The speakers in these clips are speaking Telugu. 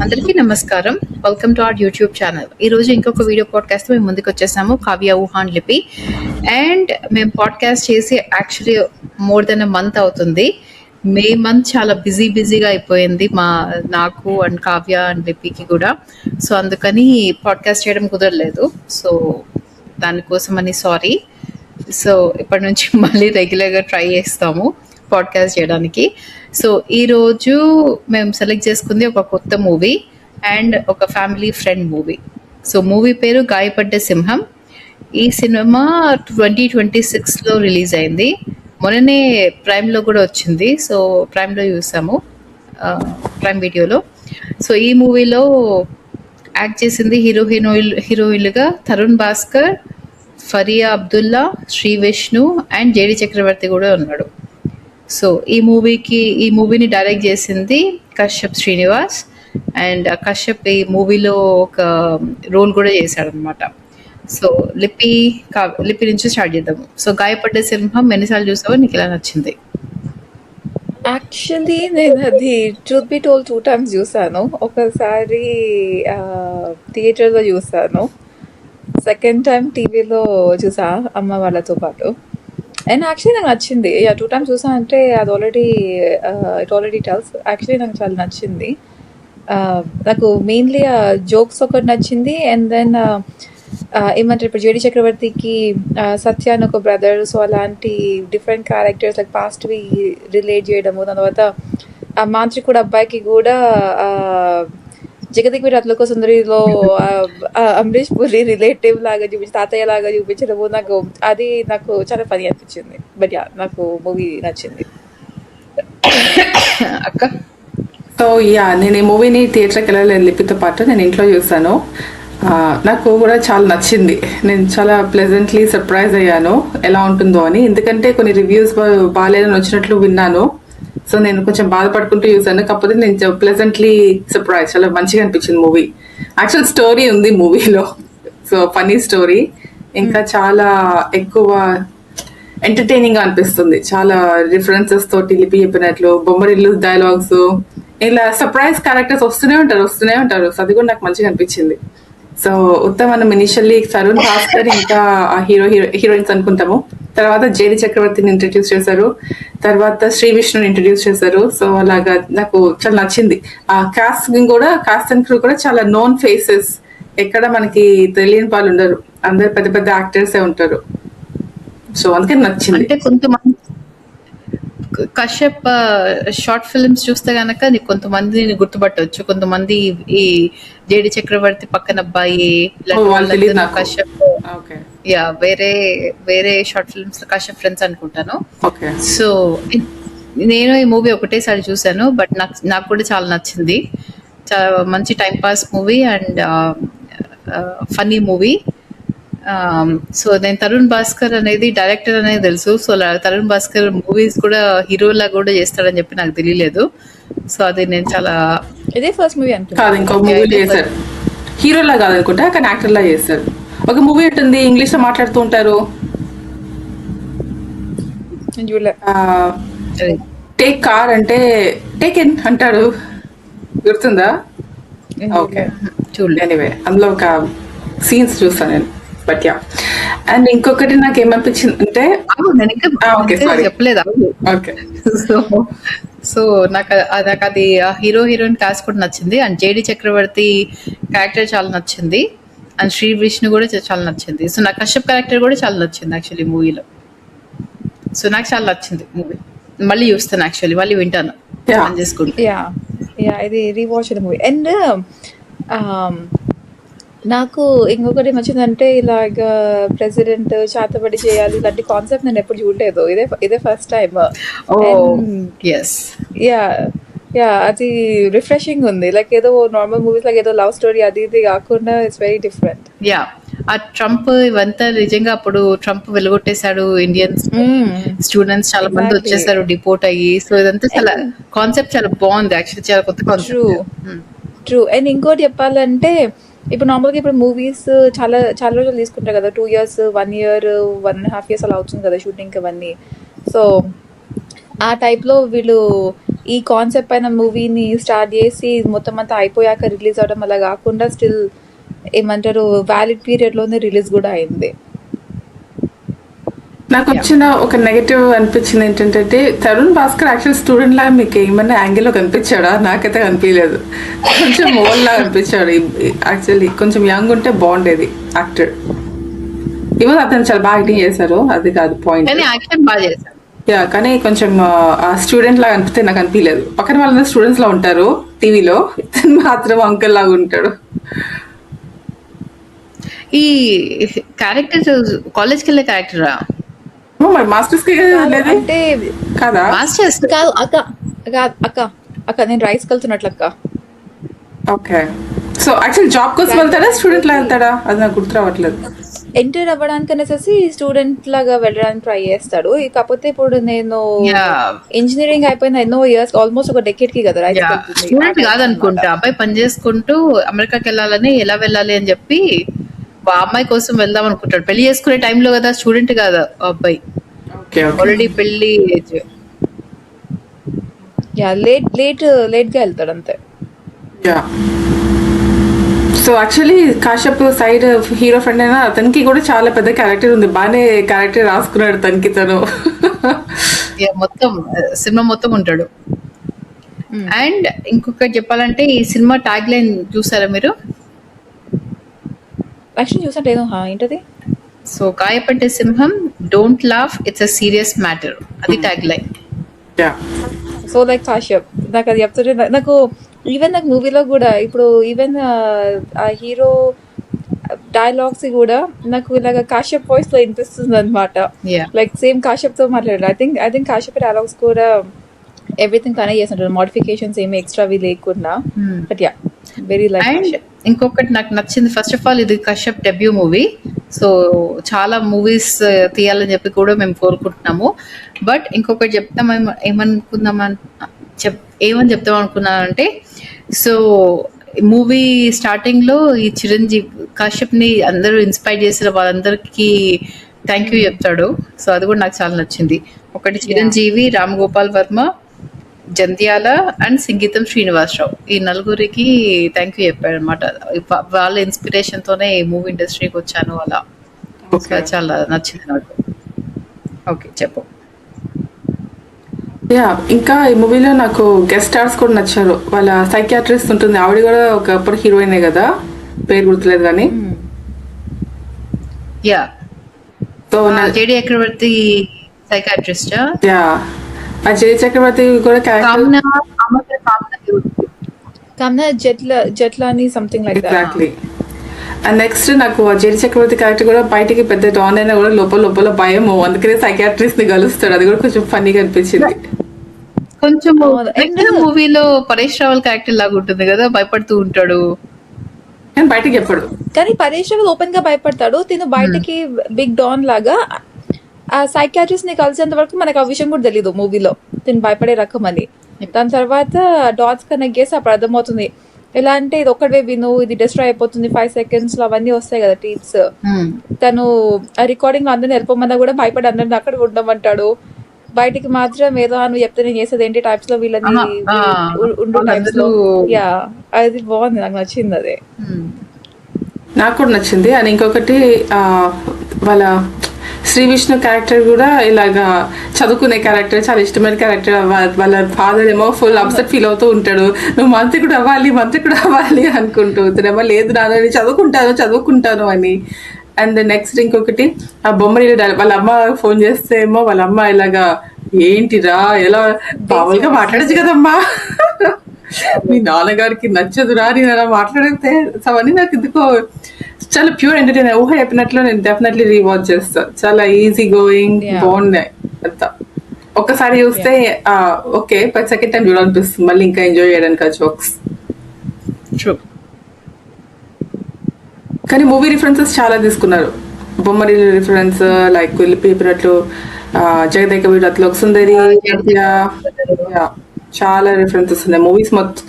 అందరికీ నమస్కారం. Welcome to our YouTube channel. ఈరోజు ఇంకొక వీడియో పాడ్కాస్ట్ మేము ముందుకు వచ్చేసాము, కావ్య ఊహాన్ లిపి. అండ్ మేము పాడ్కాస్ట్ చేసి actually more than a month అవుతుంది. మే మంత్ చాలా బిజీగా అయిపోయింది నాకు అండ్ కావ్య అండ్ లిపికి కూడా. సో అందుకని పాడ్కాస్ట్ చేయడం కుదరలేదు. సో దానికోసమని సారీ. సో ఇప్పటి నుంచి మళ్ళీ రెగ్యులర్గా ట్రై చేస్తాము పాడ్కాస్ట్ చేయడానికి. సో ఈరోజు మేము సెలెక్ట్ చేసుకుంది ఒక కొత్త మూవీ అండ్ ఒక family friend movie. So movie పేరు గాయపడ్డ సింహం. ఈ సినిమా 2026లో రిలీజ్ అయింది. మొన్ననే ప్రైమ్లో కూడా వచ్చింది. సో ప్రైమ్లో చూసాము, ప్రైమ్ వీడియోలో. సో ఈ మూవీలో యాక్ట్ చేసింది హీరోయిన్లుగా తరుణ్ భాస్కర్, ఫరియా అబ్దుల్లా, శ్రీ విష్ణు అండ్ జేడి చక్రవర్తి కూడా ఉన్నాడు. సో ఈ మూవీని డైరెక్ట్ చేసింది కశ్యప్ శ్రీనివాస్. అండ్ కశ్యప్ ఈ మూవీలో ఒక రోల్ కూడా చేశాడనమాట. సో లిపి నుంచి స్టార్ట్ చేద్దాము. సో గాయపడ్డ సింహం ఎన్నిసార్లు చూసావో, నీకు ఎలా నచ్చింది? యాక్చువల్లీ నేను అది ట్రూత్ బి టోల్ 2 times చూసాను. ఒకసారి థియేటర్లో చూసాను, సెకండ్ టైం టీవీలో చూసా అమ్మ వాళ్ళతో పాటు. అండ్ యాక్చువల్లీ నాకు నచ్చింది. 2 times చూసాను అంటే అది ఇట్ ఆల్రెడీ టెల్స్. యాక్చువల్లీ నాకు చాలా నచ్చింది. నాకు మెయిన్లీ జోక్స్ ఒకటి నచ్చింది. అండ్ దెన్ ఏమంటారు, ఇప్పుడు జేడి చక్రవర్తికి సత్య అని ఒక బ్రదర్, సో అలాంటి డిఫరెంట్ క్యారెక్టర్స్ లైక్ పాస్ట్వి రిలేట్ చేయడము. దాని తర్వాత ఆ మాంత్రికుడు అబ్బాయికి కూడా జగతికి రత్లకో సుందరిలో అమరీష్ పురి రిలేటివ్ లాగా చూపించి, తాతయ్య లాగా చూపించడము నాకు చాలా ఫనీ అనిపించింది. బట్ నాకు మూవీ నచ్చింది. అక్క? సో నేను ఈ మూవీని థియేటర్కి వెళ్ళలేదు లిపితో పాటు, నేను ఇంట్లో చూసాను. నాకు కూడా చాలా నచ్చింది. నేను చాలా ప్లెజెంట్లీ సర్ప్రైజ్ అయ్యాను ఎలా ఉంటుందో అని. ఎందుకంటే కొన్ని రివ్యూస్ బాగాలేదని వచ్చినట్లు విన్నాను. సో నేను కొంచెం బాధపడుకుంటూ చూసాను. కాకపోతే నేను ప్లెజెంట్లీ సర్ప్రైజ్, చాలా మంచిగా అనిపించింది మూవీ. యాక్చువల్ స్టోరీ ఉంది మూవీలో, సో ఫన్నీ స్టోరీ. ఇంకా చాలా ఎక్కువ ఎంటర్టైనింగ్ గా అనిపిస్తుంది. చాలా రిఫరెన్సెస్ తోటి లిపి చెప్పినట్లు బొమ్మరిల్లు డైలాగ్స్, ఇలా సర్ప్రైజ్ క్యారెక్టర్స్ వస్తూనే ఉంటారు. సో అది కూడా నాకు మంచిగా అనిపించింది. సో మనం ఇనిషియల్లీ తరుణ్ భాస్కర్ ఇంకా హీరోయిన్స్ అనుకుంటాము. తర్వాత జేడి చక్రవర్తిని ఇంట్రడ్యూస్ చేశారు, తర్వాత శ్రీ విష్ణుని ఇంట్రడ్యూస్ చేశారు. సో అలాగా నాకు చాలా నచ్చింది. ఆ కాస్ట్ అండ్ క్రూ కూడా చాలా నోన్ ఫేసెస్, ఎక్కడ మనకి తెలియని వాళ్ళు ఉండరు, అందరు పెద్ద పెద్ద యాక్టర్సే ఉంటారు. సో అందుకని నచ్చింది. అంటే కొంతమంది కశ్యప్ షార్ట్ ఫిల్మ్స్ చూస్తే గనక నీకు కొంతమందిని గుర్తుపట్టవచ్చు. కొంతమంది ఈ జేడి చక్రవర్తి పక్కన అబ్బాయి కశ్యప్, వేరే షార్ట్ ఫిల్మ్స్ కశ్యప్ ఫ్రెండ్స్ అనుకుంటాను. సో నేను ఈ మూవీ ఒకటేసారి చూసాను, బట్ నాకు కూడా చాలా నచ్చింది. చాలా మంచి time pass movie and funny movie. So నేను తరుణ్ భాస్కర్ అనేది డైరెక్టర్ అనేది తెలుసు. సో తరుణ్ భాస్కర్ మూవీస్ కూడా హీరోలా కూడా చేస్తాడని చెప్పి నాకు తెలియలేదు. సో అది నేను చాలా ఇదే ఫస్ట్ మూవీ కాదు, ఇంకో మూవీ చేశారు. హీరోలా కాదనుకుంటా, కానీ యాక్టర్ లా చేస్తారు. ఒక మూవీ ఉంటుంది, ఇంగ్లీష్ లో మాట్లాడుతూ ఉంటారు, టేక్ కార్ అంటే టేక్ ఇన్ అంటాడు, గుర్తుందా? ఓకే, చూడండి. ఎనీవే అందులో ఒక సీన్స్ చూస్తాను నేను. బట్ అండ్ ఇంకొకటి నాకు ఏమనిపించింది అంటే, చెప్పలేదు. సో నాకు అది హీరోయిన్ కాస్ట్ కూడా నచ్చింది. అండ్ జేడి చక్రవర్తి క్యారెక్టర్ చాలా నచ్చింది. అండ్ శ్రీ విష్ణు కూడా చాలా నచ్చింది. సో నాకు కశ్యప్ క్యారెక్టర్ కూడా చాలా నచ్చింది యాక్చువల్లీ మూవీలో. సో నాకు చాలా నచ్చింది మూవీ. మళ్ళీ చూస్తాను, యాక్చువల్లీ మళ్ళీ వింటాను చేసుకుంటా. ఇది రీవాచ్ మూవీ. అండ్ నాకు ఇంకొకటి నచ్చిందంటే, ఇలాగ ప్రెసిడెంట్ చేతబడి చేయాలి ఇలాంటి కాన్సెప్ట్ నేను ఎప్పుడు చూడలేదు. ఇదే ఫస్ట్ టైం. అది రిఫ్రెషింగ్ ఉంది. లైక్ ఏదో నార్మల్ మూవీస్ లాగా ఏదో లవ్ స్టోరీ అది ఇది కాకుండా ఇట్స్ వెరీ డిఫరెంట్. ఆ ట్రంప్ ఇవంతా నిజంగా అప్పుడు ట్రంప్ వెలుగొట్టేశాడు. ఇండియన్స్ స్టూడెంట్స్ చాలా మంది వచ్చేసారు డిపోర్ట్ అయ్యి. సో ఇదంతా చాలా కాన్సెప్ట్ చాలా బాగుంది యాక్చువల్లీ, చాలా కొత్త కాన్సెప్ట్. ట్రూ. అండ్ ఇంకోటి చెప్పాలంటే, ఇప్పుడు నార్మల్గా ఇప్పుడు మూవీస్ చాలా చాలా రోజులు తీసుకుంటారు కదా, 2 years 1 year 1.5 years అలా అవుతుంది కదా షూటింగ్ అవన్నీ. సో ఆ టైప్లో వీళ్ళు ఈ కాన్సెప్ట్ పైన మూవీని స్టార్ట్ చేసి మొత్తం అంతా అయిపోయాక రిలీజ్ అవడం అలా కాకుండా స్టిల్ ఏమంటారు వ్యాలిడ్ పీరియడ్లోనే రిలీజ్ కూడా అయింది. నాకు వచ్చిన ఒక నెగటివ్ అనిపించింది ఏంటంటే తరుణ్ భాస్కర్ యాక్చువల్ స్టూడెంట్ లాగా మీకు ఏమన్నా యాంగిల్లో కనిపించాడా? నాకైతే కనిపించలేదు. కొంచెం ఓల్డ్ లాగా అనిపించాడు. యాక్చువల్లీ కొంచెం యంగ్ ఉంటే బాగుండేది యాక్టర్. ఈవెన్ అతను చాలా బాగా యాక్టింగ్ చేశారు, అది కాదు పాయింట్. కానీ యాక్షన్ బాగా చేశారు. యా, కానీ కొంచెం స్టూడెంట్ లాగా అనిపిస్తే నాకు అనిపించలేదు. పక్కన వాళ్ళందరూ స్టూడెంట్స్ లా ఉంటారు టీవీలో, ఇతను మాత్రం అంకుల్ లాగా ఉంటాడు. ఈ క్యారెక్టర్ కాలేజ్కి వెళ్ళే క్యారెక్టరా? మరి మాస్టర్స్ కి లేదు అంటే కదా? మాస్టర్స్ కాదు అక్క, అక్క అక్క నేను రైస్ కలుతున్నట్లు అక్క. ఓకే, సో యాక్చువల్ జాబ్ కోసం వెళ్తాడా, స్టూడెంట్ లా వెళ్తాడా? అది నాకు గుర్తు రావట్లేదు. ఎంటర్ అవ్వడానికి అనేసి స్టూడెంట్ లాగా వెళ్ళడానికి ట్రై చేస్తాడు. కాకపోతే ఇప్పుడు నేను ఇంజనీరింగ్ అయిపోయిన ఎన్నో ఇయర్స్, ఆల్మోస్ట్ ఒక డెకేడ్ కి కదా రైస్ కలుతుంది. స్టూడెంట్ కాదనుకుంటా, అబ్బాయి పని చేసుకుంటూ అమెరికాకి వెళ్ళాలని, ఎలా వెళ్ళాలి అని చెప్పి ఆ అమ్మాయి కోసం వెళ్దాం అనుకుంటాడు. పెళ్లి చేసుకునే టైంలో కదా, స్టూడెంట్ కాదు ఆ అబ్బాయి, ఆల్రెడీ పెళ్లి ఏజ్. యా, లేట్ గా వెళ్తాడు అంతే. Yeah, so actually Kashyap side hero friend అయినా అతనికి కూడా చాలా పెద్ద క్యారెక్టర్ ఉంది. బాగానే క్యారెక్టర్ రాసుకున్నాడు తనకి తను. మొత్తం సినిమా మొత్తం ఉంటాడు. అండ్ ఇంకొకటి చెప్పాలంటే, ఈ సినిమా ట్యాగ్ లైన్ చూసారా మీరు? యాక్చువల్లీ చూసంటే ఏంటది? సో గాయపట్టే సింహం, don't laugh, it's a serious matter, అది tag line. So like Kashyap నాకు అది చెప్తుంటే నాకు ఈవెన్ నాకు మూవీలో కూడా ఇప్పుడు ఈవెన్ ఆ హీరో డైలాగ్స్ కూడా నాకు ఇలాగ కాశ్యప్ వాయిస్ లో వినిపిస్తుంది అనమాట. లైక్ సేమ్ కాశ్యప్ తో మాట్లాడారు. ఐ థింక్ కాశ్యప్ డైలాగ్స్ కూడా ఎవ్రీథింగ్ తనే చేస్తుంటారు, మోడిఫికేషన్స్ ఏమి ఎక్స్ట్రావి లేకుండా. But yeah, very like. And ఇంకొకటి నాకు నచ్చింది, ఫస్ట్ ఆఫ్ ఆల్ ఇది కశ్యప్ డెబ్యూ మూవీ. సో చాలా మూవీస్ తీయాలని చెప్పి కూడా మేము కోరుకుంటున్నాము. బట్ ఇంకొకటి ఏమని చెప్తాం అనుకున్నానంటే, సో మూవీ స్టార్టింగ్ లో ఈ చిరంజీవి కశ్యప్ ని అందరూ ఇన్స్పైర్ చేసిన వాళ్ళందరికీ థ్యాంక్ యూ చెప్తాడు. సో అది కూడా నాకు చాలా నచ్చింది. ఒకటి చిరంజీవి, రామ్ గోపాల్ వర్మ, జంధ్యాల అండ్ సంగీతం శ్రీనివాసరావు, ఈ నలుగురికి థ్యాంక్ యూ చెప్పాడు అనమాట. వాళ్ళ ఇన్స్పిరేషన్ తోనే మూవీ ఇండస్ట్రీకి వచ్చాను అలా. చాలా నచ్చింది నాకు. ఓకే, చెప్పు. యా, ఇంకా ఈ మూవీలో నాకు గెస్ట్ స్టార్స్ కూడా నచ్చారు. వాళ్ళ సైకియాట్రిస్ట్ ఉంటుంది, ఆవిడ కూడా ఒకప్పుడు హీరోయినే కదా, పేరు గుర్తులేదు కానీ. Yeah, JD Chakravarthy psychiatrist. Yeah, ఆ జయ చక్రవర్తి కూడా Kamna Jethmalani something like that. Exactly. And next నాకు జేడి చక్రవర్తి క్యారెక్టర్ కూడా బయటికి పెద్ద డాన్ అయినా కూడా లోపల లోపల భయము, అందుకనే సైకాట్రిస్ట్ ని కలుస్తాడు. అది కూడా కొంచెం ఫన్నీగా అనిపించింది. కొంచెం మూవీలో పరేష్ రావల్ క్యారెక్టర్ లాగా ఉంటుంది కదా, భయపడుతూ ఉంటాడు కానీ బయటకి చెప్పాడు. కానీ పరేష్ రావల్ ఓపెన్ గా భయపడతాడు, తిను బయటకి బిగ్ డాన్ లాగా. ఆ సైకాట్రిస్ట్ ని కలిసేంత వరకు మనకు ఆ విషయం కూడా తెలీదు మూవీలో, తిను భయపడే రకం అని. దాని తర్వాత డాట్స్ కనెక్ట్ చేసి అప్పుడు అర్థమవుతుంది. ఎలా అంటే ఇది ఒక్కడే విను, ఇది డిస్ట్రాయ్ అయిపోతుంది 5 seconds లో, అవన్నీ వస్తాయి కదా టీప్స్. తను ఆ రికార్డింగ్ లో అందరిని వెళ్ళిపోమన్నా కూడా భయపడి అందరిని అక్కడ ఉండమంటాడు. బయటికి మాత్రం ఏదో నువ్వు చెప్తే నేను చేసేది ఏంటి టైప్స్ లో వీళ్ళని ఉండు టైప్స్ లో. యా, అది బాగుంది, నాకు నచ్చింది అది. నాకు కూడా నచ్చింది. అండ్ ఇంకొకటి వాళ్ళ శ్రీ విష్ణు క్యారెక్టర్ కూడా ఇలాగా చదువుకునే క్యారెక్టర్, చాలా ఇష్టమైన క్యారెక్టర్. వాళ్ళ ఫాదర్ ఏమో ఫుల్ అప్సెట్ ఫీల్ అవుతూ ఉంటాడు, నువ్వు మంత్రికుడు అవ్వాలి అనుకుంటూ. ఇతనేమో లేదు నాన్న, నేను చదువుకుంటాను అని. అండ్ నెక్స్ట్ ఇంకొకటి ఆ బొమ్మరి వాళ్ళ అమ్మ ఫోన్ చేస్తే ఏమో వాళ్ళ అమ్మ ఇలాగా ఏంటిరా, ఎలా మామూలుగా మాట్లాడచ్చు కదమ్మా, మీ నాన్నగారికి నచ్చదురా నేను అలా మాట్లాడితే. అవన్నీ నాకు ఎందుకో చాలా ప్యూర్ ఎంటర్టైనర్. ఊహ చెప్పినట్లు నేను డెఫినెట్లీ రీవాచ్ చేస్తాను. చాలా ఈజీ గోయింగ్, బాగున్నాయి అంతా. ఒక్కసారి చూస్తే ఓకే, బట్ సెకండ్ టైం చూడాలనిపిస్తుంది మళ్ళీ ఇంకా ఎంజాయ్ చేయడానికి ఆ జోక్స్. కానీ మూవీ రిఫరెన్సెస్ చాలా తీసుకున్నారు. బొమ్మరి రిఫరెన్స్, లైక్ చెప్పినట్లు జగదేక వీరత్లో సుందరి, చాలా రిఫరెన్సెస్ ఉన్నాయి. మూవీస్ మొత్తం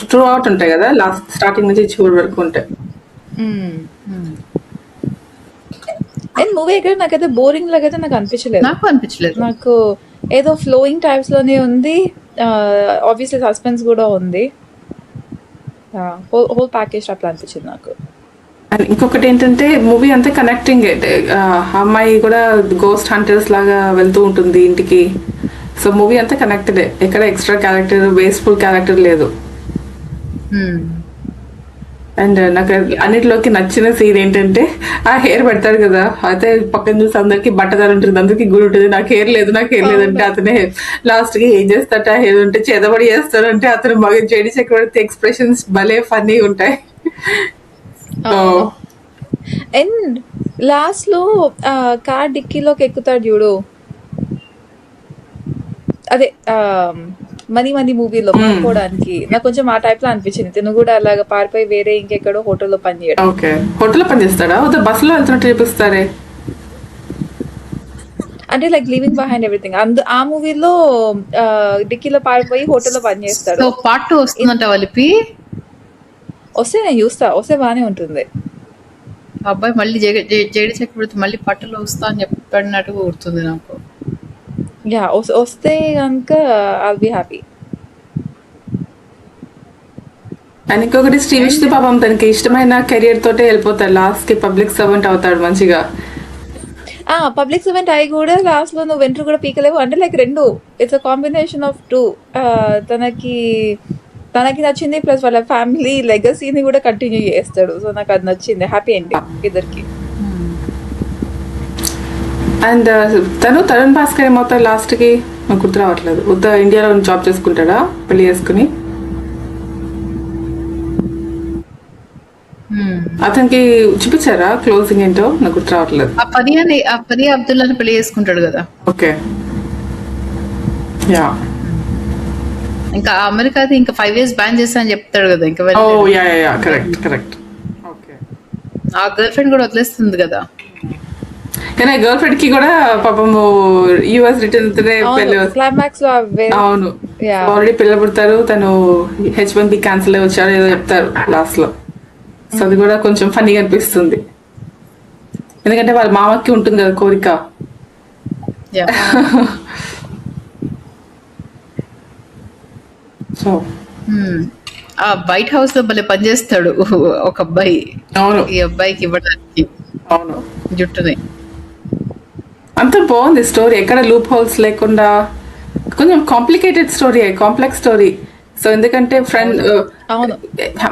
త్రూ అవుట్ ఉంటాయి కదా, లాస్ట్ స్టార్టింగ్ నుంచి చివరి వరకు ఉంటాయి. అండ్ మూవీ ఎక్కడ నాకైతే బోరింగ్ లాగా అయితే నాకు అనిపించలేదు. నాకు నాకు ఏదో ఫ్లోయింగ్ టైప్స్ లోనే ఉంది. ఆబ్వియస్లీ సస్పెన్స్ కూడా ఉంది. హోల్ ప్యాకేజ్ అట్లా అనిపించింది నాకు. అండ్ ఇంకొకటి ఏంటంటే మూవీ అంతా కనెక్టింగ్. అమ్మాయి కూడా గోస్ట్ హంటర్స్ లాగా వెళ్తూ ఉంటుంది ఇంటికి. సో మూవీ అంతా కనెక్టెడ్, ఎక్కడ ఎక్స్ట్రా క్యారెక్టర్ వేస్ట్ఫుల్ క్యారెక్టర్ లేదు. అండ్ నాకు అన్నిటిలోకి నచ్చిన సీన్ ఏంటంటే ఆ హెయిర్ పెడతాడు కదా, అయితే పక్కన చూసి అందరికి బట్టదారు ఉంటుంది, అందరికి గుడి ఉంటుంది, నాకు హెయిర్ లేదు అంటే అతనే లాస్ట్ కి ఏం చేస్తాట, హెయిర్ ఉంటే చేదబడి చేస్తాడంటే అతను మగ జేడి చక్రవర్తి ఎక్స్ప్రెషన్స్ భలే ఫన్నీ ఉంటాయి. అండ్ లాస్ట్ లో కార్ డిక్కీలోకి ఎక్కుతాడు చూడు, అదే మనీ మూవీలో పట్టుకోవడానికి, నాకు కొంచెం ఆ టైప్ లో అనిపించింది. తిను కూడా అలాగా పారిపోయి వేరే ఇంకెక్కడో హోటల్లో పని చేయడం. ఓకే, హోటల్లో పని చేస్తాడా? బస్సులో వెళ్తున్నట్టు చూపిస్తారే. అంటే లైక్ లీవింగ్ బిహైండ్ ఎవ్రీథింగ్. ఆ మూవీలో డిక్కీలో పారిపోయి హోటల్లో పని చేస్తాడు. పార్ట్ 2 వస్తుందంట వాళ్ళకి. వస్తే నేను చూస్తా, వస్తే బానే ఉంటుంది. అబ్బాయి మళ్ళీ జేడి చక్రవర్తి మళ్ళీ పట్టులో వస్తా అని చెప్పినట్టు గుర్తుంది నాకు. యా, వస్తే కనుక ఐల్ బి హ్యాపీ. అండ్ ఇంకొకటి శ్రీవిష్ణు పాపం తనకి ఇష్టమైన కెరియర్ తోటే వెళ్ళిపోతాడు, లాస్ట్ కి పబ్లిక్ సర్వెంట్ అవుతాడు మంచిగా. పబ్లిక్ సర్వెంట్ అయి కూడా లాస్ట్ లో నువ్వు వెంట్రు కూడా పీకలేవు అంటే లైక్ రెండు, it's a combination of two. తనకి నచ్చింది ప్లస్ వాళ్ళ ఫ్యామిలీ లెగసీని కూడా కంటిన్యూ చేస్తాడు. సో నాకు అది నచ్చింది, హ్యాపీ ఎండింగ్ ఇద్దరికి. అండ్ తరుణ్ భాస్కర్ ఏమవుతాడు లాస్ట్ కి నాకు గుర్తు రావట్లేదు. ఇండియాలో జాబ్ చేసుకుంటాడా పెళ్లి చేసుకుని? అతనికి చూపించారా క్లోజింగ్ ఏంటో నాకు గుర్తు రావట్లేదు. ఫరియా అబ్దుల్లాని పెళ్లి చేసుకుంటాడు కదా. Okay, yeah. ఇంకా అమెరికాది ఇంకా 5 years బ్యాన్ చేస్తా అని చెప్తాడు కదా. ఇంకా కరెక్ట్. ఓకే, ఆ గర్ల్ ఫ్రెండ్ కూడా వదిలేస్తుంది కదా. కానీ గర్ల్ ఫ్రెండ్ కి కూడా పాపము యుఎస్ రిటర్న్ క్లైమాక్స్ లో అవును ఆల్రెడీ పిల్లలు పుడతారు, తను H1B క్యాన్సిల్ అయ్యి వచ్చాడు ఏదో చెప్తారు లాస్ట్ లో. సో అది కూడా కొంచెం ఫన్నీగా అనిపిస్తుంది, ఎందుకంటే వాళ్ళ మామకి ఉంటుంది కదా కోరిక. సో ఆ వైట్ హౌస్ లో భలే పనిచేస్తాడు ఒక అబ్బాయి. అవును, ఈ అబ్బాయికి ఇవ్వడానికి అవును జుట్టుని. అంత బాగుంది స్టోరీ, ఎక్కడ లూప్ హోల్స్ లేకుండా. కొంచెం complicated story, complex story. So ఎందుకంటే ఫ్రెండ్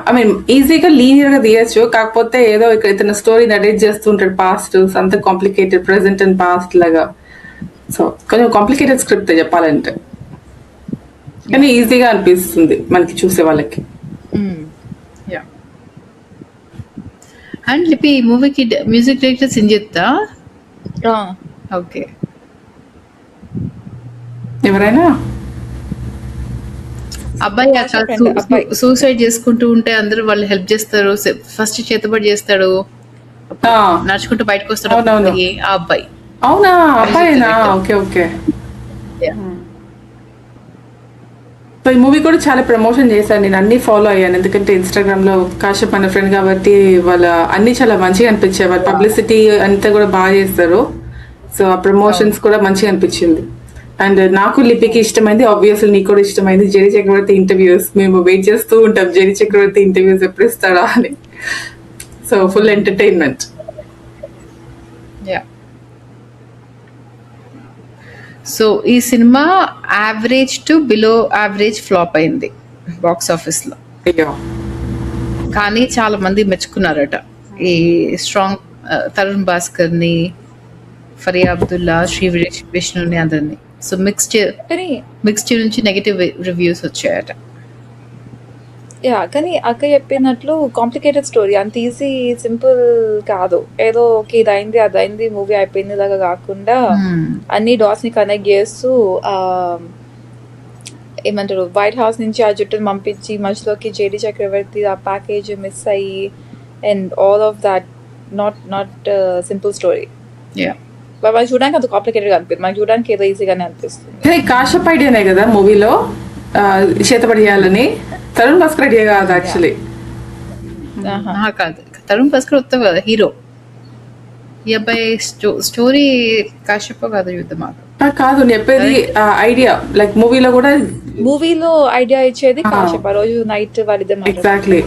ఐ మీన్ ఈజీగా లీనియర్ గా తీయచ్చు, కాకపోతే ఏదో ఇక్కడ ఇతను స్టోరీ నరేట్ చేస్తూ ఉంటాడు పాస్ట్, అంత కాంప్లికేటెడ్ ప్రెసెంట్ అండ్ పాస్ట్ లాగా. సో కొంచెం కాంప్లికేటెడ్ స్క్రిప్ట్ చెప్పాలంటే, కానీ ఈజీగా అనిపిస్తుంది మనకి చూసే వాళ్ళకి. అండ్ లిపి ఈ మూవీకి మ్యూజిక్ డైరెక్టర్ సింజిత్. ఓకే, ఎవరైనా అబ్బాయి సూసైడ్ చేసుకుంటూ ఉంటే అందరూ వాళ్ళు హెల్ప్ చేస్తారు. ఫస్ట్ చేతబడి చేస్తాడు, నడుచుకుంటూ బయటకు వస్తాడు ఆ అబ్బాయి. అవునా, అబ్బాయినా? ఓకే. సో ఈ మూవీ కూడా చాలా ప్రమోషన్ చేశాను, నేను అన్ని ఫాలో అయ్యాను. ఎందుకంటే ఇన్స్టాగ్రామ్ లో కాశ్యప్ అనే ఫ్రెండ్ కాబట్టి వాళ్ళ అన్ని చాలా మంచిగా అనిపించాయి, వాళ్ళ పబ్లిసిటీ అంతా కూడా బాగా చేస్తారు. సో ఆ ప్రమోషన్స్ కూడా మంచిగా అనిపించింది. అండ్ నాకు లిపికి ఇష్టమైంది, ఆబ్వియస్లీ నీకు కూడా ఇష్టమైంది జెరీ చక్రవర్తి ఇంటర్వ్యూస్. మేము వెయిట్ చేస్తూ ఉంటాం జెరీ చక్రవర్తి ఇంటర్వ్యూస్ ఎప్పుడు ఇస్తాడా అని. So full entertainment. సో ఈ cinema average to below average flop అయింది బాక్స్ ఆఫీస్ లో, కానీ చాలా మంది మెచ్చుకున్నారట ఈ స్ట్రాంగ్ తరుణ్ భాస్కర్ ని, ఫరియా అబ్దుల్లా, శ్రీ విష్ణుని అందరినీ. సో మిక్స్డ్ నుంచి నెగటివ్ రివ్యూస్ వచ్చాయట. కానీ అక్క చెప్పినట్లు కాంప్లికేటెడ్ స్టోరీ, అంత ఈజీ సింపుల్ కాదు. ఏదో ఓకే ఇది అయింది అది అయింది మూవీ అయిపోయింది లాగా కాకుండా అన్ని డాట్స్ ని కనెక్ట్ చేస్తూ ఏమంటారు వైట్ హౌస్ నుంచి ఆ జుట్టుని పంపించి మధ్యలోకి జేడి చక్రవర్తి ఆ ప్యాకేజ్ మిస్ అయ్యి and all of that not simple story. మనకి చూడడానికి అంత కాంప్లికేటెడ్ గా అనిపిస్తుంది, మనకి చూడడానికి ఏదో ఈజీగానే అనిపిస్తుంది. కాశ్యప్ ఐడియానే కదా మూవీలో చేతబడి చేయాలని, తరుణ్ భాస్కర్ ఐడియా కాదు యాక్చువల్లీ. కాదు, తరుణ్ భాస్కర్ ఉత్తమ కదా హీరో. ఈ అబ్బాయి స్టోరీ కాశ్యప్ కాదు యుద్ధం కాదు, నేను చెప్పేది ఐడియా. లైక్ మూవీలో కూడా మూవీలో ఐడియా ఇచ్చేది కాశ్యప్. ఆ రోజు నైట్ వాళ్ళిద్దరు ఎగ్జాక్ట్లీ,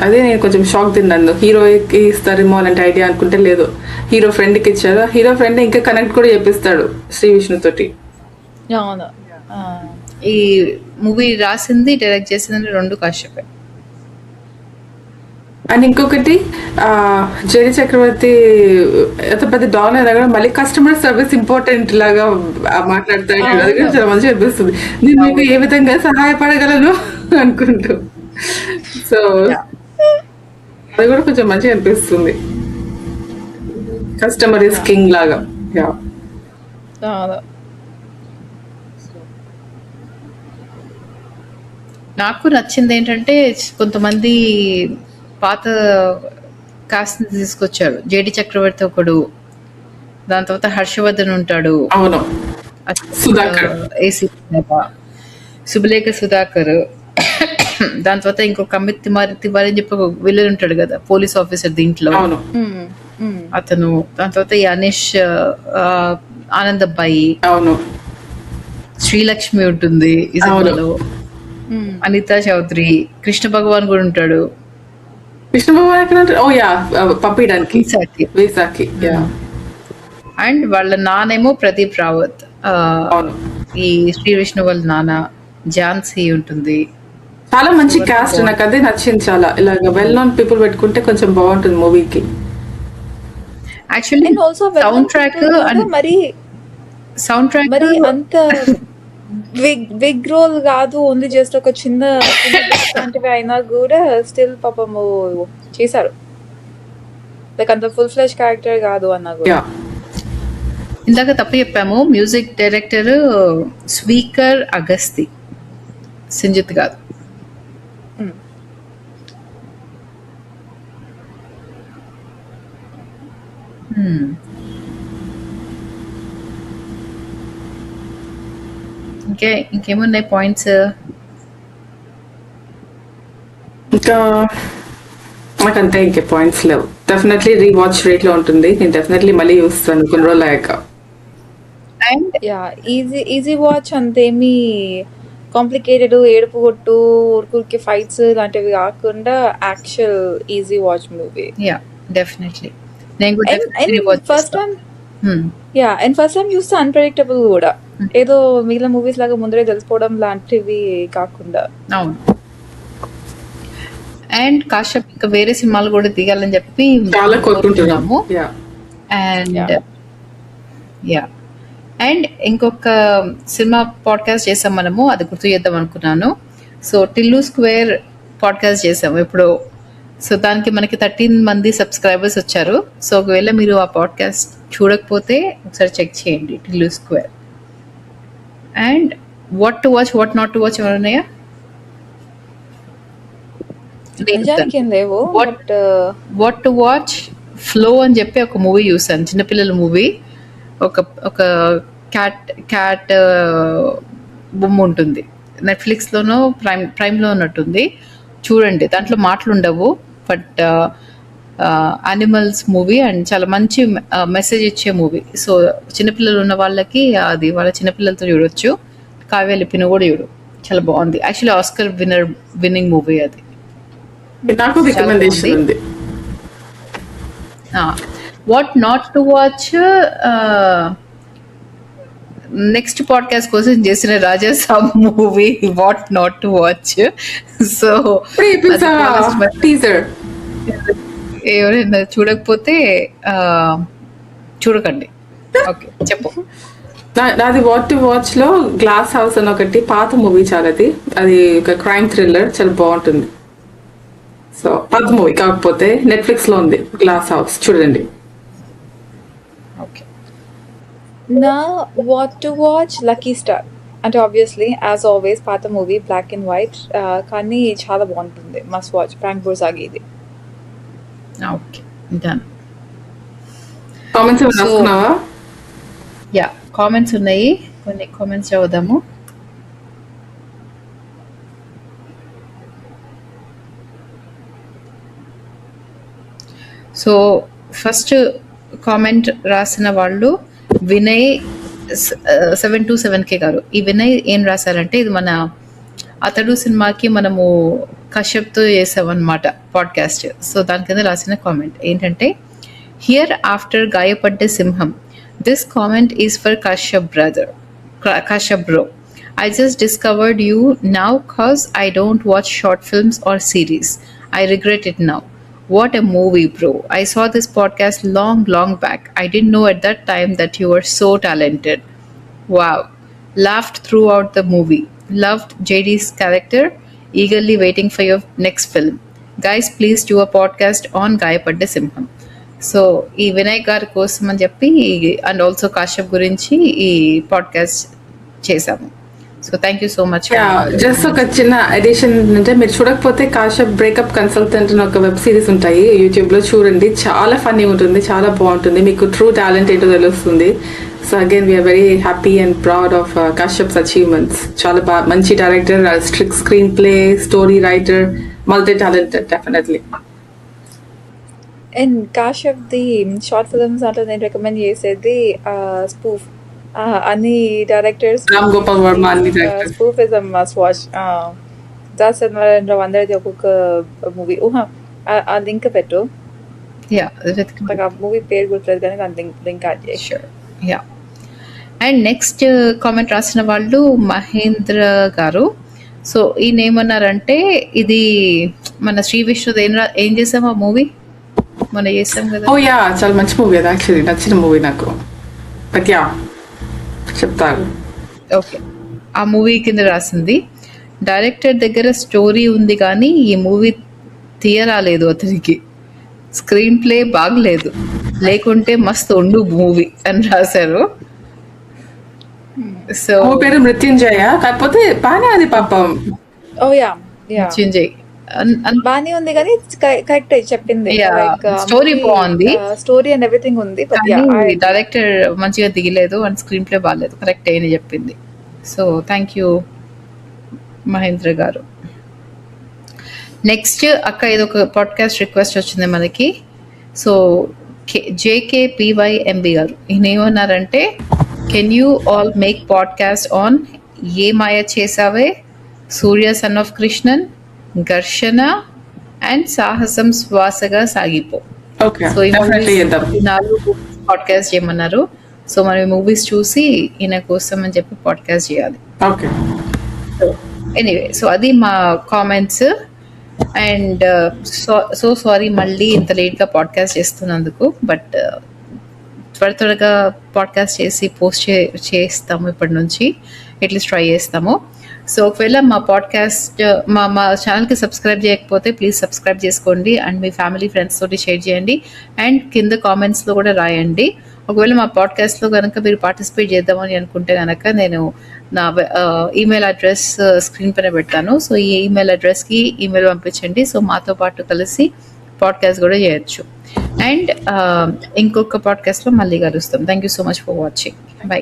అదే నేను కొంచెం షాక్ తిన్నాను. హీరోకి ఇస్తారేమో అలాంటి ఐడియా అనుకుంటే లేదు, హీరో ఫ్రెండ్కి ఇచ్చారు. హీరో ఫ్రెండ్ ఇంకా కనెక్ట్ కూడా చేపిస్తాడు శ్రీ విష్ణు తోటి. అవును. ఈ మూవీ రాసింది డైరెక్ట్ చేసింది రెండు కాశ్యపే. అండ్ ఇంకొకటి జెరీ చక్రవర్తి ఎంత పెద్ద డాన్ అయినా కూడా మళ్ళీ కస్టమర్ సర్వీస్ ఇంపార్టెంట్ లాగా మాట్లాడతాడు. అది కూడా చాలా మంచిగా అనిపిస్తుంది. నేను మీకు ఏ విధంగా సహాయపడగలను అనుకుంటూ. సో అది కూడా కొంచెం మంచిగా అనిపిస్తుంది, కస్టమర్ ఇస్ కింగ్ లాగా. అవును. నాకు నచ్చింది ఏంటంటే కొంతమంది పాత కాస్ట్ తీసుకొచ్చారు. జేడి చక్రవర్తి ఒకడు, దాని తర్వాత హర్షవర్ధన్ ఉంటాడు, అవును, సుధాకర్, ఏసీ సుబలేఖ సుధాకర్, దాని తర్వాత ఇంకొక అమిత్ తివారీ అని చెప్పి ఒక విలన్ ఉంటాడు కదా, పోలీస్ ఆఫీసర్ దీంట్లో, అవును, అతను. దాని తర్వాత ఈ అనీష్ ఆనందబ్బాయి, అవును, శ్రీలక్ష్మి ఉంటుంది ఈ సినిమాలో, అనితా చౌదరి, కృష్ణ భగవాన్ కూడా ఉంటాడు. కృష్ణ భగవాన్ ఓ యా పంపించడానికి వేసాకి. అండ్ వాళ్ళ నానేమో ప్రదీప్ రావత్, అవును, ఈ శ్రీ విష్ణు వాళ్ళ నాన్న. ఝాన్సీ ఉంటుంది. చాలా మంచి కాస్ట్, నాకు అదే నచ్చింది చాలా. ఇలాగ వెల్ నోన్ పీపుల్ పెట్టుకుంటే కొంచెం బాగుంటుంది మూవీకి. యాక్చువల్లీ సౌండ్ ట్రాక్ మరి అంత బిగ్ రోల్ కాదు, ఓన్లీ జస్ట్ ఒక చిన్న లాంటివి అయినా కూడా స్టిల్ పాపము చేశారు. లైక్ అంత ఫుల్ ఫ్లెష్ క్యారెక్టర్ కాదు అన్నా కూడా. ఇందాక తప్పు చెప్పాము, music director speaker Agasti, Sanjit కాదు. ఇంకేమున్నాయి పాయింట్స్? ఇంకా నాకు అంతే, ఇంకే పాయింట్స్ లేవు. డెఫినెట్లీ రీవాచ్ రేట్ లో ఉంటుంది. నేను డెఫినెట్లీ మళ్ళీ చూస్తాను కొన్ని రోజులు అయ్యాక. అండ్ ఈజీ వాచ్, అంతేమి కాంప్లికేటెడ్ ఏడుపు కొట్టు ఊరికి ఫైట్స్ లాంటివి కాకుండా actual easy watch movie. Yeah definitely. నేను కూడా ఫస్ట్ టైం చూస్తే అన్ప్రెడిక్టబుల్ కూడా, ఏదో మిగిలిన మూవీస్ లాగా ముందరే తెలిసిపోవడం లాంటివి కాకుండా. అవును. అండ్ కాశ్యప్ ఇంకా వేరే సినిమాలు కూడా దిగాలని చెప్పి చాలా కోరుకుంటున్నాము. అండ్ ఇంకొక సినిమా పాడ్కాస్ట్ చేసాం మనము, అది గుర్తు చేద్దాం అనుకున్నాను. సో టిల్లు స్క్వేర్ పాడ్కాస్ట్ చేసాము ఇప్పుడు. సో దానికి మనకి 13 మంది సబ్స్క్రైబర్స్ వచ్చారు. సో ఒకవేళ మీరు ఆ పాడ్కాస్ట్ చూడకపోతే ఒకసారి చెక్ చేయండి, Tillu square. And what to watch, what not to watch ఎవరున్నాయా? వాట్ టు వాచ్, ఫ్లో అని చెప్పి ఒక మూవీ చూసాను, చిన్నపిల్లల మూవీ. ఒక క్యాట్ బొమ్మ ఉంటుంది, నెట్ఫ్లిక్స్లోనో ప్రైమ్లో ఉన్నట్టుంది, చూడండి. దాంట్లో మాటలు ఉండవు, బట్ యానిమల్స్ మూవీ అండ్ చాలా మంచి మెసేజ్ ఇచ్చే మూవీ. సో చిన్నపిల్లలు ఉన్న వాళ్ళకి అది వాళ్ళ చిన్నపిల్లలతో చూడొచ్చు. కావ్య లిపిన కూడా చూడు, చాలా బాగుంది. యాక్చువల్లీ ఆస్కర్ విన్నింగ్ మూవీ అది. నాకు రికమెండేషన్ ఉంది. What not to watch next podcast కోసం చేసిన Rajasaab movie, what not to watch. So ఎవరైనా చూడకపోతే చూడకండి. ఓకే చెప్పు. నాది వాట్ టు వాచ్ లో గ్లాస్ హౌస్ అని ఒకటి పాత మూవీ, చాలా అది ఒక క్రైమ్ థ్రిల్లర్, చాలా బాగుంటుంది. సో పాత మూవీ కాకపోతే నెట్ఫ్లిక్స్ లో ఉంది, గ్లాస్ హౌస్, చూడండి. ఓకే. నా what to watch lucky star, అంటే ఆబ్వియస్లీ యాజ్ ఆల్వేస్ పాత మూవీ, బ్లాక్ అండ్ వైట్, కానీ చాలా బాగుంటుంది, మస్ట్ వాచ్. ప్రాంక్ బోర్సాగి ఇది. Okay done. కామెంట్స్ రాస్తున్నావా? యా కామెంట్స్ ఉన్నాయి, కొన్ని కామెంట్స్ చదువుదాము. సో ఫస్ట్ కామెంట్ రాసిన వాళ్ళు వినయ్ 727K గారు. ఈ వినయ్ ఏం రాశారంటే, ఇది మన అతడు సినిమాకి మనము కశ్యప్తో చేసామన్నమాట పాడ్కాస్ట్. సో దాని కింద రాసిన కామెంట్ ఏంటంటే, హియర్ ఆఫ్టర్ గాయపడ్డ సింహం, this comment is for Kashyap brother, Kashyap bro. I just discovered you now cause I don't watch short films or series. I regret it now. What a movie, bro. I saw this podcast long back. I didn't know at that time that you were so talented. Wow. Laughed throughout the movie. Loved JD's character. Eagerly waiting for your next film. Guys, please do a podcast on Gayapadda Simham. So ఈ వినయ్ గారి కోసం అని చెప్పి అండ్ ఆల్సో కాశ్యప్ గురించి ఈ పాడ్కాస్ట్ చేశాము. So thank you so much. Just ఒక చిన్న ఎడిషన్ అంటే, మీరు చూడకపోతే కాశ్యప్ బ్రేకప్ కన్సల్టెంట్ అని ఒక వెబ్ సిరీస్ ఉంటాయి యూట్యూబ్ లో, చూడండి. చాలా ఫన్నీ ఉంటుంది, చాలా బాగుంటుంది, మీకు ట్రూ టాలెంట్ ఏంటో తెలుస్తుంది. So again we're very happy and proud of Kashyap's achievements. చాలా బాగా మంచి director, strict screenplay, story writer, multi talented definitely. And Kashyap the short films అంటే నేను రికమెండ్ చేసేది స్పూఫ్. అన్ని డైరెక్టర్స్ రామ్ గోపాల్ వర్మ అన్ని directors spoof is a must watch. Dasa Narayana Rao అందరిది ఒక్కొక్క మూవీ. ఆ లింక్ పెట్టు. యా, నాకు ఆ మూవీ పేరు గుర్తులేదు కానీ దాని లింక్ యాడ్ చేసి. Sure. Yeah. And next comment రాసిన వాళ్ళు మహేంద్ర గారు. సో ఈయన ఏమన్నారంటే, ఇది మన శ్రీ విష్ణుది ఏం చేసాం ఆ మూవీ మొన్న చేసాం కదా. ఓ యా, చాలా మంచి మూవీ అది, యాక్చువల్లీ నచ్చిన మూవీ నాకు. బట్ యా చెప్తారు. ఓకే, ఆ మూవీ కింద రాసింది, డైరెక్టర్ దగ్గర స్టోరీ ఉంది కానీ ఈ మూవీ తీయరాలేదు అతనికి, స్క్రీన్ ప్లే బాగలేదు, లేకుంటే మస్తు ఉండు మూవీ అని రాశారు. సో మూవీ పేరు మృత్యుంజయ, కాకపోతే బానే అది పాపం. ఓ యా యా, మృత్యుంజయ్ బానే ఉంది కానీ కరెక్ట్ చెప్పింది. స్టోరీ బాగుంది, స్టోరీ అండ్ ఎవ్రీథింగ్ ఉంది, డైరెక్టర్ మంచిగా దిగలేదు అండ్ స్క్రీన్ ప్లే బాగాలేదు, కరెక్ట్ అని చెప్పింది. సో థ్యాంక్ యూ మహేంద్ర గారు. నెక్స్ట్ అక్క ఇది ఒక పాడ్కాస్ట్ రిక్వెస్ట్ వచ్చింది మనకి. సో JKPYMB గారు ఈయన ఏమన్నారంటే, can you all make podcast on Ye Maaya Chesave, Surya son of Krishnan, Gharshana and సాహసం శ్వాసగా సాగిపో. ఓకే, సో ఈ డెఫినెట్లీ చేద్దాం. 4 పాడ్కాస్ట్ చేయమన్నారు. సో మనం ఈ మూవీస్ చూసి ఈయన కోసం అని చెప్పి పాడ్కాస్ట్ చేయాలి. ఓకే, ఎనీవే, సో అది మా కామెంట్స్. అండ్ సో సారీ మళ్ళీ ఇంత లేట్గా పాడ్కాస్ట్ చేస్తున్నందుకు, బట్ త్వరగా పాడ్కాస్ట్ చేసి పోస్ట్ చేస్తాము ఇప్పటి నుంచి, అట్లీస్ట్ ట్రై చేస్తాము. సో ఒకవేళ మా పాడ్కాస్ట్ మా ఛానల్కి సబ్స్క్రైబ్ చేయకపోతే ప్లీజ్ సబ్స్క్రైబ్ చేసుకోండి అండ్ మీ ఫ్యామిలీ ఫ్రెండ్స్ తోటి షేర్ చేయండి అండ్ కింద కామెంట్స్లో కూడా రాయండి. ఒకవేళ మా పాడ్కాస్ట్లో కనుక మీరు పార్టిసిపేట్ చేద్దామని అనుకుంటే కనుక నేను నా ఈమెయిల్ అడ్రస్ స్క్రీన్ పైన పెడతాను. సో ఈ ఈమెయిల్ అడ్రస్కి ఈమెయిల్ పంపించండి. సో మాతో పాటు కలిసి పాడ్కాస్ట్ కూడా చేయొచ్చు. అండ్ ఇంకొక పాడ్కాస్ట్లో మళ్ళీ కలుస్తాం. Thank you so much for watching. By.